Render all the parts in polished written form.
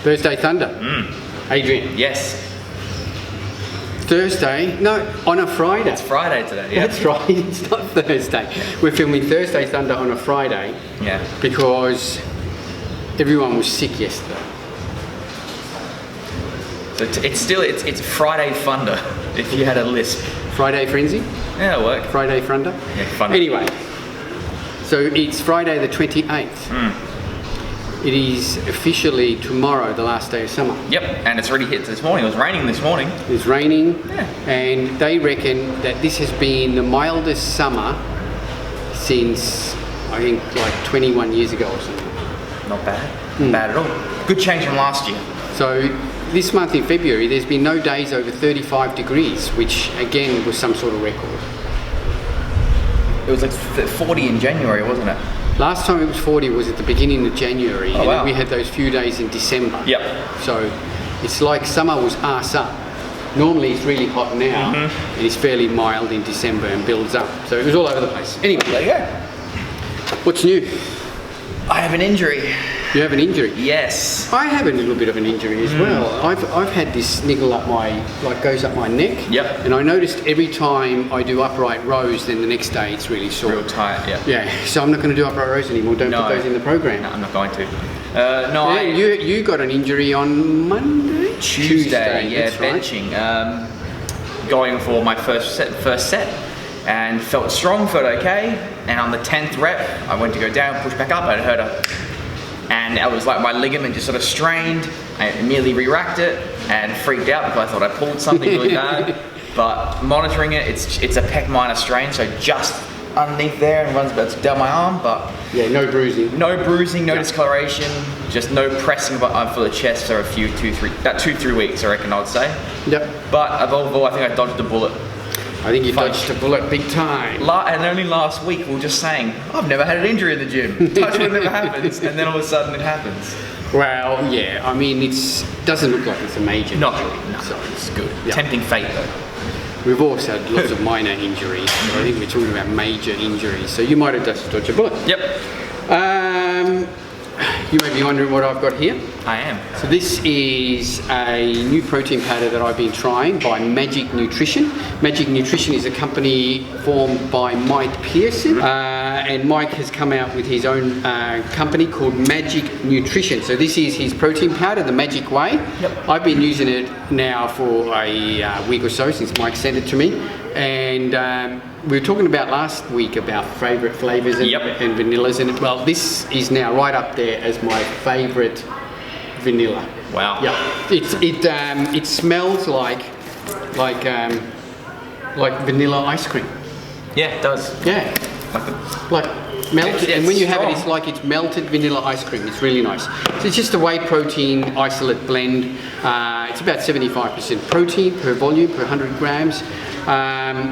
Thursday Thunder. Adrian. Yes. Thursday? No, on a Friday. It's Friday today, yeah. That's right, it's not Thursday. We're filming Thursday Thunder on a Friday. Yeah. Because everyone was sick yesterday. So it's Friday Thunder, if you had a lisp. Friday Frenzy? Yeah, it'll work. Friday Thunder? Yeah, Thunder. Anyway, so it's Friday the 28th. It is officially tomorrow, the last day of summer. Yep, and it's already hit this morning. It was raining this morning. It's raining, Yeah. and they reckon that this has been the mildest summer since, I think, like 21 years ago or something. Not bad. Not bad at all. Good change from last year. So this month in February, there's been no days over 35 degrees, which again was some sort of record. It was like 40 in January, wasn't it? Last time it was 40 was at the beginning of January, and wow. then we had those few days in December. Yep. So it's like summer was arse up. Normally it's really hot now, and it's fairly mild in December and builds up. So it was all over the place. Anyway, There you go. what's new? I have an injury. You have an injury? Yes. I have a little bit of an injury as well. I've had this niggle up goes up my neck. Yep. And I noticed every time I do upright rows, then the next day it's really sore. Real tight, yeah. Yeah, so I'm not going to do upright rows anymore. Don't No. put those in the program. No, I'm not going to. Yeah, you got an injury on Monday? Tuesday, yeah, that's right. benching. Going for my first set, and felt strong, felt okay. And on the 10th rep, I went to go down, push back up, and it hurt and it was like my ligament just sort of strained. I immediately re-racked it and freaked out because I thought I pulled something really bad. But monitoring it, it's a pec minor strain, so just underneath there and runs about down my arm, but yeah, no bruising. No bruising, no discoloration, just no pressing for the chest for about 2-3 weeks, I reckon I'd say. Yep. But above all, I think I dodged a bullet. I think you dodged a bullet big time. And only last week we were just saying, I've never had an injury in the gym. Touch wood never happens, and then all of a sudden it happens. Well, yeah, I mean, doesn't look like it's a major Not injury. really, no. So It's good. Yeah. Tempting fate though. we've also had lots of minor injuries. So I think we're talking about major injuries. So you might have just dodged a bullet. Yep. You may be wondering what I've got here. I am. So this is a new protein powder that I've been trying by Magic Nutrition. Magic Nutrition is a company formed by Mike Pearson, and Mike has come out with his own company called Magic Nutrition. So this is his protein powder, the Magic Way. Yep. I've been using it now for a week or so since Mike sent it to me, and we were talking about last week about favourite flavours and vanillas, and well, this is now right up there as my favourite vanilla. Wow. Yeah. It smells like vanilla ice cream. Yeah, it does. Yeah. Like melted, It's and when you have it, strong. it's like it's melted vanilla ice cream. It's really nice. So it's just a whey protein isolate blend. It's about 75% protein per volume per 100 grams.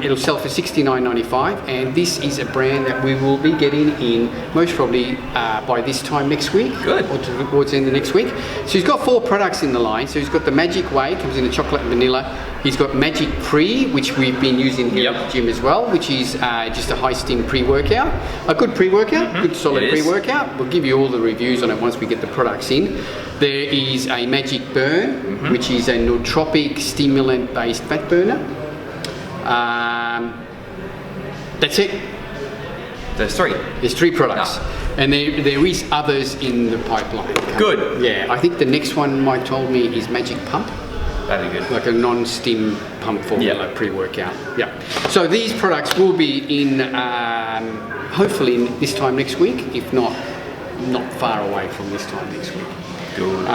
It'll sell for $69.95, and this is a brand that we will be getting in most probably by this time next week. Good. Or towards the end of next week. So he's got 4 products in the line. So he's got the Magic Way, comes in a chocolate and vanilla. He's got Magic Pre, which we've been using here at the gym as well, which is just a high steam pre-workout. A good pre-workout, good solid pre-workout. We'll give you all the reviews on it once we get the products in. There is a Magic Burn, which is a nootropic stimulant-based fat burner. That's it. There's 3. There's 3 products. And there is others in the pipeline. Good. Yeah, I think the next one Mike told me is Magic Pump. That'd be good. Like a non-stim pump formula pre-workout. Yeah. So these products will be in hopefully this time next week, if not far away from this time next week. Good.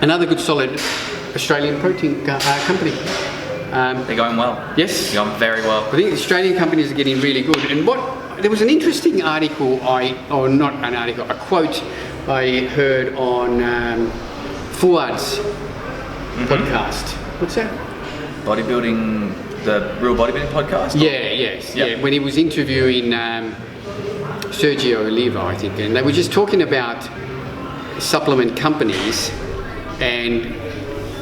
Another good solid Australian protein company. They're going well. Yes. They're going very well. I think Australian companies are getting really good. And there was an interesting article, a quote I heard on Fuad's podcast. What's that? Bodybuilding, the Real Bodybuilding podcast? Yeah. When he was interviewing Sergio Oliva, I think, and they were just talking about supplement companies and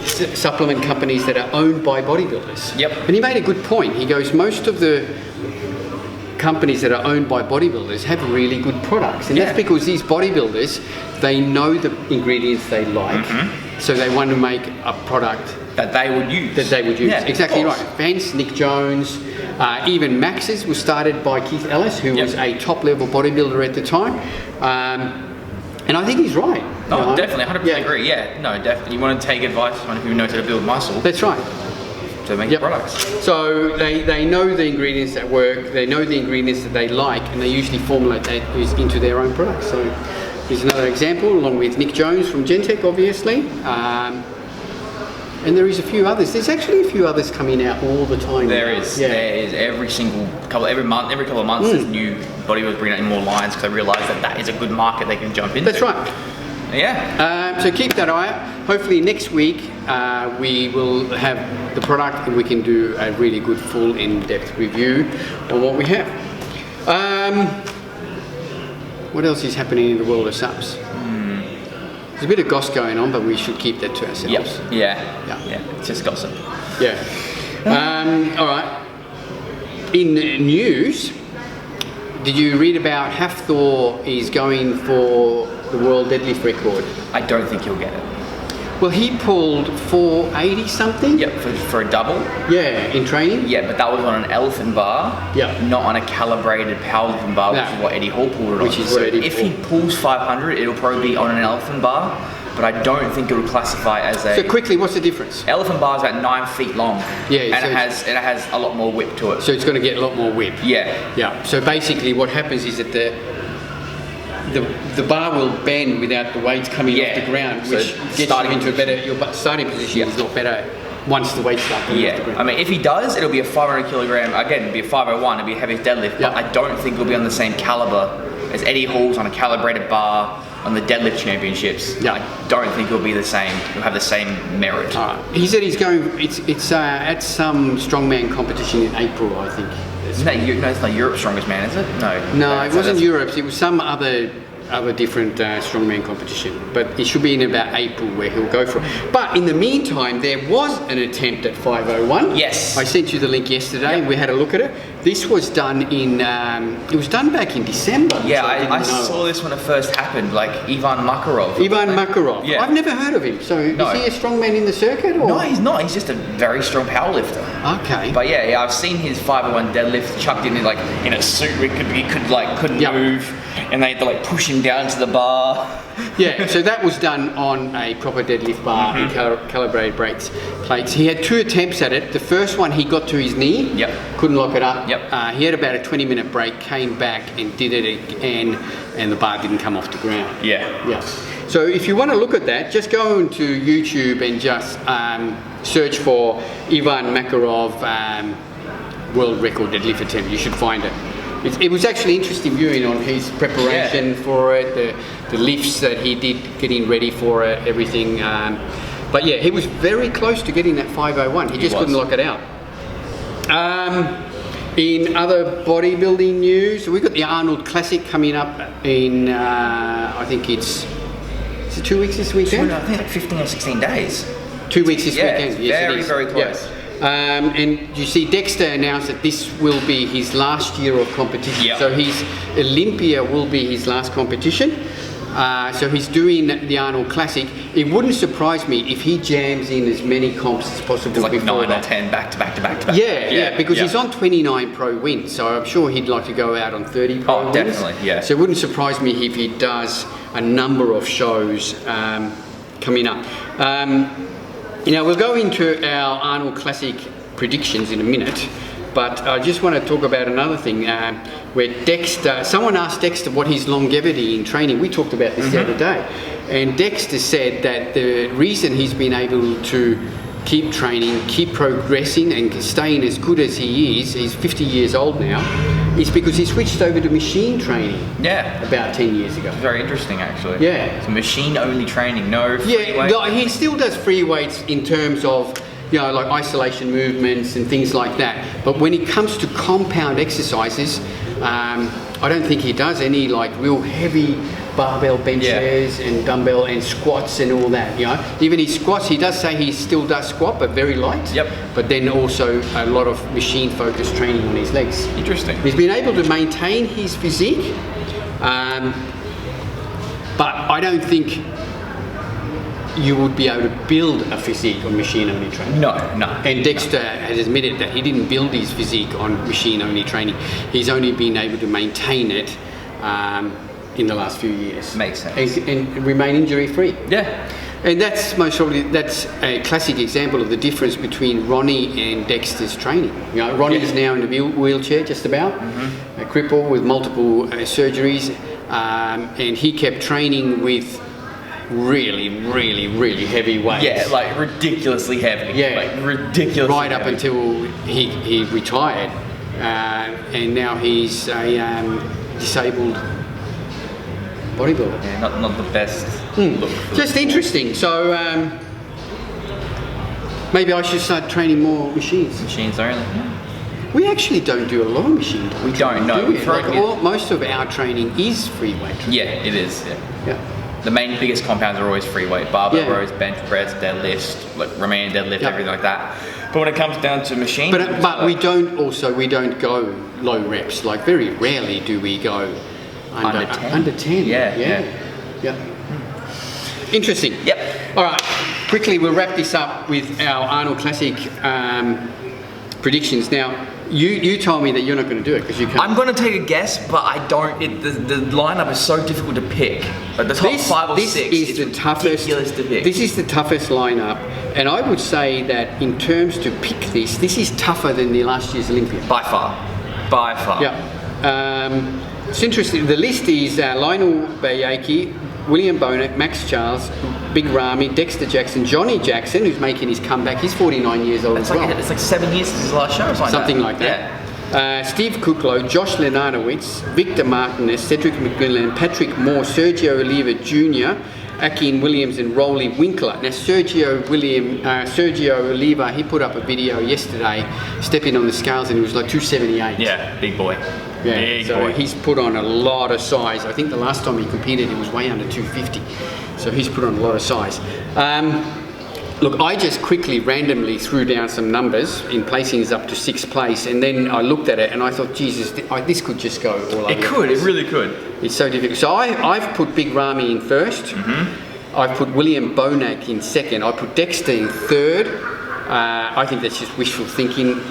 supplement companies that are owned by bodybuilders. Yep. And he made a good point. He goes, most of the companies that are owned by bodybuilders have really good products, and that's because these bodybuilders, they know the ingredients they like, so they want to make a product that they would use. Yeah, exactly right. Vance, Nick Jones, even Max's was started by Keith Ellis, who was a top-level bodybuilder at the time, and I think he's right. No, definitely, 100% agree. Yeah, no, definitely. You want to take advice from someone who knows how to build muscle. That's right. To make products. So they know the ingredients that work, they know the ingredients that they like, and they usually formulate that into their own products. So here's another example, along with Nick Jones from Gentech, obviously. And there is a few others. There's actually a few others coming out all the time. There is every couple of months. There's new bodybuilders bringing out more lines because they realise that is a good market they can jump into. That's right. Yeah. So keep that eye out. Hopefully next week we will have the product and we can do a really good full in-depth review on what we have. What else is happening in the world of subs? There's a bit of goss going on, but we should keep that to ourselves. Yeah. It's just gossip. Yeah. All right. In news, did you read about Hafthor is going for the world deadlift record? I don't think he'll get it. Well, he pulled 480 something. Yep, for a double. Yeah, in training. Yeah, but that was on an elephant bar. Yeah. Not on a calibrated powerlifting bar, which is what Eddie Hall pulled it on. Which is what Eddie if he pulls 500, it'll probably be on an elephant bar, but I don't think it would classify as a. So quickly, what's the difference? Elephant bar is about 9 feet long. Yeah, and so it has a lot more whip to it. So it's going to get a lot more whip. Yeah. So basically, what happens is that the bar will bend without the weights coming off the ground, which gets you into a better. Your starting position is not better once the weights start coming off the ground. I mean, if he does, it'll be a 500 kilogram. Again, it'll be a 501. It'll be a heavy deadlift. But I don't think it'll be on the same caliber as Eddie Hall's on a calibrated bar on the deadlift championships. I don't think it'll be the same. It'll have the same merit. He said he's going. It's at some strongman competition in April, I think. It's not Europe's Strongest Man, is it? No, it wasn't Europe's. It was some other different strongman competition, but it should be in about April where he'll go for it. But in the meantime, there was an attempt at 501. Yes. I sent you the link yesterday and we had a look at it. This was done it was done back in December. Yeah, I saw this when it first happened, like Ivan Makarov. Makarov. Yeah. I've never heard of him. So is he a strongman in the circuit? Or? No, he's not. He's just a very strong powerlifter. Okay. But yeah, I've seen his 501 deadlift chucked in a suit where he couldn't move, and they had to push him down to the bar. Yeah, so that was done on a proper deadlift bar and calibrated plates. He had 2 attempts at it. The first one he got to his knee, couldn't lock it up. He had about a 20-minute break, came back and did it again, and the bar didn't come off the ground. Yeah. So if you want to look at that, just go into YouTube and just search for Ivan Makarov world record deadlift attempt. You should find it. It was actually interesting viewing on his preparation for it, the lifts that he did getting ready for it, everything. But yeah, he was very close to getting that 501. He just couldn't lock it out. In other bodybuilding news, we've got the Arnold Classic coming up in, I think is it 2 weeks this weekend? I think 15 or 16 days. 2 weeks this weekend. Yes, very close. And you see Dexter announced that this will be his last year of competition. So his Olympia will be his last competition. So he's doing the Arnold Classic. It wouldn't surprise me if he jams in as many comps as possible. It's 9 or 10 back to back to back to back. Yeah, because he's on 29 pro wins, so I'm sure he'd like to go out on 30 pro wins. Definitely, yeah. So it wouldn't surprise me if he does a number of shows coming up. We'll go into our Arnold Classic predictions in a minute, but I just want to talk about another thing where Dexter, someone asked Dexter what his longevity in training, we talked about this the other day, and Dexter said that the reason he's been able to keep training, keep progressing and staying as good as he is, he's 50 years old now, is because he switched over to machine training about 10 years ago. Very interesting, actually. Yeah. It's machine-only training, no free weights. Yeah, he still does free weights in terms of, like isolation movements and things like that. But when it comes to compound exercises, I don't think he does any real heavy barbell benches and dumbbell and squats and all that. You know, even his squats, he does say he still does squat, but very light. Yep. But then also a lot of machine-focused training on his legs. Interesting. He's been able to maintain his physique, but I don't think you would be able to build a physique on machine-only training. No. And Dexter has admitted that he didn't build his physique on machine-only training. He's only been able to maintain it in the last few years. Makes sense. And remain injury-free. Yeah. And that's most probably, that's a classic example of the difference between Ronnie and Dexter's training. You know, Ronnie is now in a wheelchair, just about, a cripple with multiple surgeries, and he kept training with really heavy weights. Yeah, like ridiculously heavy. Yeah, like ridiculously right up heavy. until he retired, and now he's a disabled bodybuilder. Yeah, not the best look. Just interesting. So maybe I should start training more machines. Machines only. We actually don't do a lot of machine. We don't know. Most of our training is free weight training. Yeah, it is. Yeah. The main biggest compounds are always free weight, barbell Yeah. rows, bench press, deadlifts, like Romanian deadlift, everything like that. But when it comes down to machines, But we don't go low reps. Like very rarely do we go under 10. Under 10. Yeah. Interesting. Yep. All right. Quickly, we'll wrap this up with our Arnold Classic predictions. Now, you told me that you're not going to do it because you can't. I'm going to take a guess, but I don't. The lineup is so difficult to pick. Like the top 5 or 6 is the toughest. Ridiculous to pick. This is the toughest lineup, and I would say that in terms to pick this is tougher than the last year's Olympia. By far. Yeah. It's interesting. The list is Lionel Bayaki, William Bonac, Max Charles, Big Ramy, Dexter Jackson, Johnny Jackson, who's making his comeback. He's 49 years old as well. It's like 7 years since his last show or something like that. Yeah. Steve Kuklo, Josh Lenartowicz, Victor Martinez, Cedric McMillan, Patrick Moore, Sergio Oliva Jr., Akin Williams and Rolly Winkler. Now Sergio Oliva, he put up a video yesterday stepping on the scales and it was like 278. Yeah, big boy. Yeah, big so boy. he's put on a lot of size. I think the last time he competed, it was way under 250. So he's put on a lot of size. Look, I just quickly randomly threw down some numbers in placings up to 6th place, and then I looked at it and I thought, Jesus, this could just go all over. It could, it really could. It's so difficult. So I've put Big Ramy in 1st. I've put William Bonac in 2nd. I put Dexter in 3rd. I think that's just wishful thinking.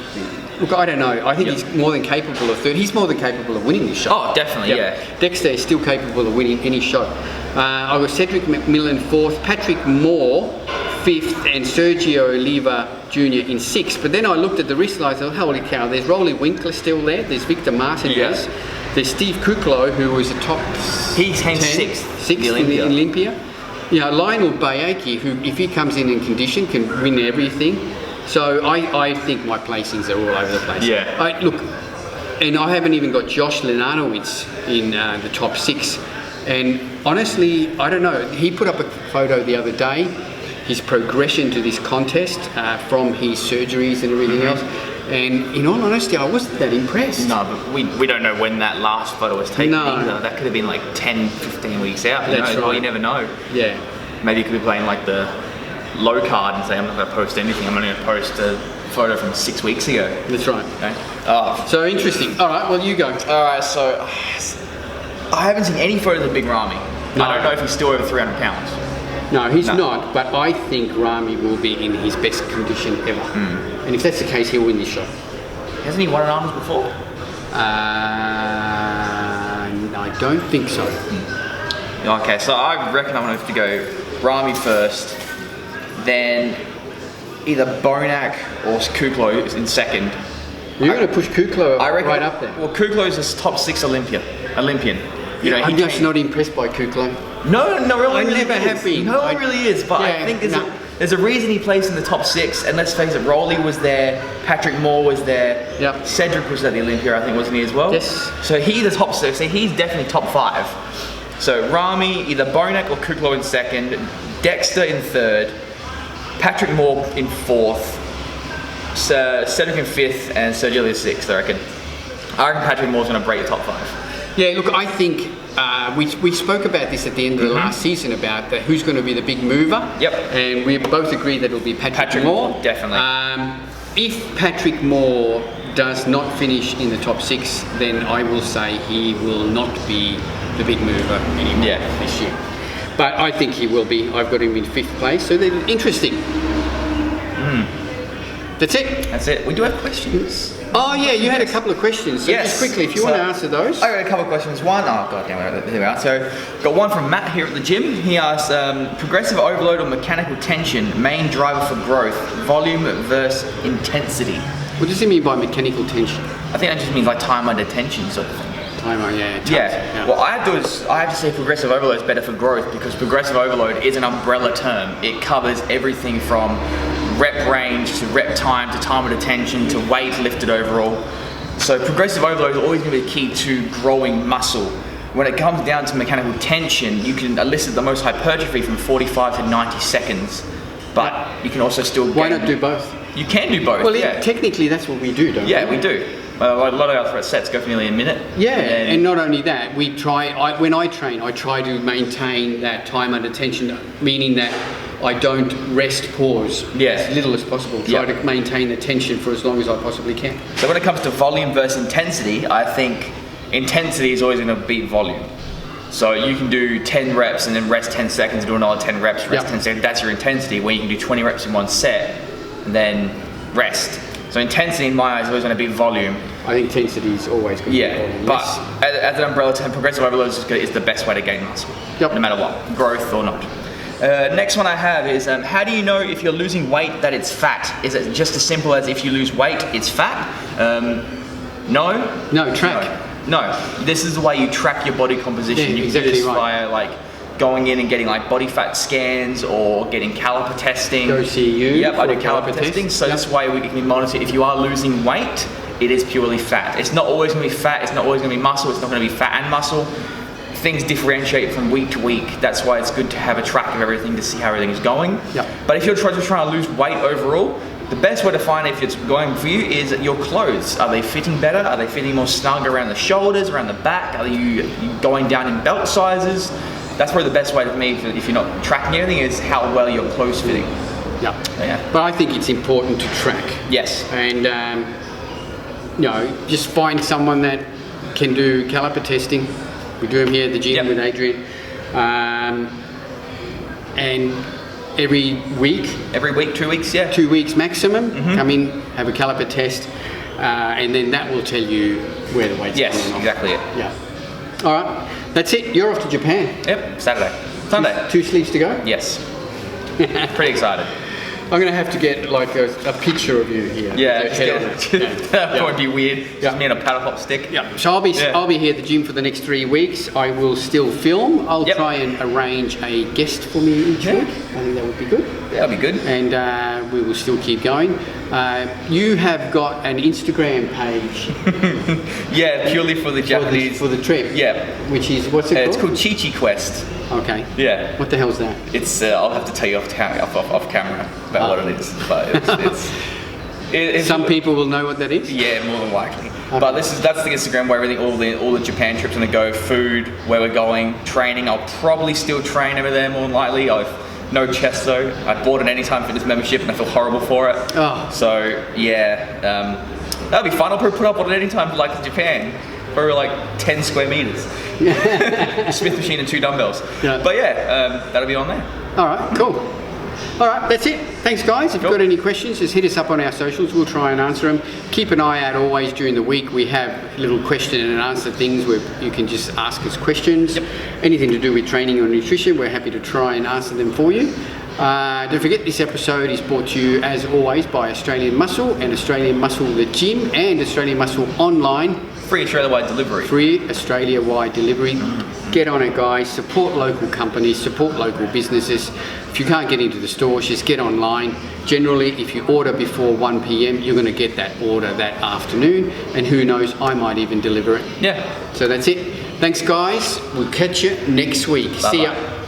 Look, I don't know. I think he's more than capable of 3rd. He's more than capable of winning this shot. Oh, definitely, yeah. Dexter is still capable of winning any shot. I've got Cedric McMillan 4th, Patrick Moore 5th, and Sergio Oliva Jr. in 6th. But then I looked at the wrist and I thought, holy cow, there's Rolly Winkler still there. There's Victor Martinez. There's Steve Kuklo, who was a top. He came 6th in the Olympia. You know, Lionel Bayaki, who if he comes in condition can win everything. So I think my placings are all over the place. Yeah. Look, and I haven't even got Josh Lenartowicz in the top 6. And honestly, I don't know. He put up a photo the other day, his progression to this contest from his surgeries and everything else. And in all honesty, I wasn't that impressed. No, but we don't know when that last photo was taken either. That could have been like 10, 15 weeks out. That's right. Well, you never know. Yeah. Maybe you could be playing like the low card and say, I'm not going to post anything. I'm only going to post a photo from 6 weeks ago. That's right. Okay. So interesting. All right, well, you go. All right, so I haven't seen any photos of Big Ramy. No. I don't know if he's still over 300 pounds. No, he's not, but I think Ramy will be in his best condition ever. And if that's the case, he'll win this shot. Hasn't he won an Arnold before? I don't think so. Okay, so I reckon I'm going to have to go Ramy first, then either Bonac or Kuklo in 2nd. You're going to push Kuklo right up there. Well, Kuklo's a top 6 Olympian. You know, I'm just not impressed by Kuklo. No, really. I never have been. No one really is, but I think there's a reason he plays in the top 6. And let's face it, Rolly was there, Patrick Moore was there, Cedric was at the Olympia, I think, wasn't he as well? Yes. So he's the top 6. So he's definitely top 5. So Ramy, either Bonac or Kuklo in 2nd, Dexter in 3rd, Patrick Moore in 4th, Cedric in 5th, and Sergio in 6th. I reckon Patrick Moore's going to break the top 5. Yeah, look, I think we spoke about this at the end of the last season about who's going to be the big mover. Yep. And we both agree that it'll be Patrick Moore. Definitely. If Patrick Moore does not finish in the top 6, then I will say he will not be the big mover anymore this year. But I think he will be. I've got him in 5th place, so they're interesting. That's it. We do have questions. Oh yeah, you had a couple of questions. So just quickly, if you want to answer those. I got a couple of questions. One, oh god damn it, here we are. So got one from Matt here at the gym. He asked, progressive overload or mechanical tension, main driver for growth, volume versus intensity. What does he mean by mechanical tension? I think that just means like time under tension sort of thing. Yeah. Well, I have to say progressive overload is better for growth because progressive overload is an umbrella term. It covers everything from rep range to rep time to time under tension to weight lifted overall. So progressive overload is always going to be key to growing muscle. When it comes down to mechanical tension, you can elicit the most hypertrophy from 45 to 90 seconds, but you can also still Why not do both? You can do both. Well, technically that's what we do, don't we? Yeah, we do. A lot of our sets go for nearly a minute. Yeah, and not only that, we try. When I train, I try to maintain that time under tension, meaning that I don't rest pause as little as possible. Try to maintain the tension for as long as I possibly can. So when it comes to volume versus intensity, I think intensity is always going to beat volume. So you can do 10 reps and then rest 10 seconds, do another 10 reps, rest 10 seconds. That's your intensity. Where you can do 20 reps in one set and then rest. So intensity in my eyes is always going to beat volume. I think intensity is always going to be volume. But as an umbrella term, progressive overload is the best way to gain muscle, no matter what, growth or not. Next one I have is, how do you know if you're losing weight that it's fat? Is it just as simple as if you lose weight, it's fat? No. No, track. No. This is the way you track your body composition. Yeah, you can do this via like going in and getting like body fat scans or getting caliper testing. Go see you. Yep, I do caliper testing. So this way we can monitor if you are losing weight, it is purely fat. It's not always going to be fat. It's not always going to be muscle. It's not going to be fat and muscle. Things differentiate from week to week. That's why it's good to have a track of everything to see how everything is going. Yep. But if you're trying to lose weight overall, the best way to find if it's going for you is your clothes. Are they fitting better? Are they fitting more snug around the shoulders, around the back? Are you going down in belt sizes? That's probably the best way for me, if you're not tracking anything, is how well your clothes fitting. Yeah. But I think it's important to track. Yes. And just find someone that can do caliper testing. We do them here at the gym with Adrian. And every week, 2 weeks, 2 weeks maximum, come in, have a caliper test, and then that will tell you where the weight's Yes, coming off. exactly it. Yeah. All right, that's it. You're off to Japan. Yep, Sunday. 2 sleeps to go? Yes. Pretty excited. I'm going to have to get like a picture of you here. That would be weird. Just me and a paddle hop stick. Yeah. So I'll be here at the gym for the next 3 weeks. I will still film. I'll try and arrange a guest for me each week. I think that would be good. That'll be good. And we will still keep going. You have got an Instagram page. Purely for the Japanese. For the trip. Yeah. Which is, what's it called? It's called Chi Chi Quest. Okay. Yeah. What the hell's that? It's I'll have to tell you off camera about what it is, but it's some people will know what that is. Yeah, more than likely. Okay. But that's the Instagram where everything, all the Japan trips gonna go, food, where we're going, training. I'll probably still train over there more than likely. I've no chest though. I bought an Anytime Fitness membership and I feel horrible for it. Oh. So that'll be fun. I'll probably put up on an Anytime for like Japan. Probably like 10 square meters. Smith machine and 2 dumbbells. Yeah. But that'll be on there. All right, cool. All right, that's it. Thanks, guys. If you've got any questions, just hit us up on our socials. We'll try and answer them. Keep an eye out always during the week. We have little question and answer things where you can just ask us questions. Anything to do with training or nutrition, we're happy to try and answer them for you. Don't forget, this episode is brought to you, as always, by Australian Muscle and Australian Muscle the Gym and Australian Muscle Online. Free Australia-wide delivery. Free Australia-wide delivery. Get on it, guys. Support local companies, support local businesses. If you can't get into the stores, just get online. Generally, if you order before 1 p.m, you're going to get that order that afternoon. And who knows, I might even deliver it. Yeah. So that's it. Thanks, guys. We'll catch you next week. Bye-bye. See ya.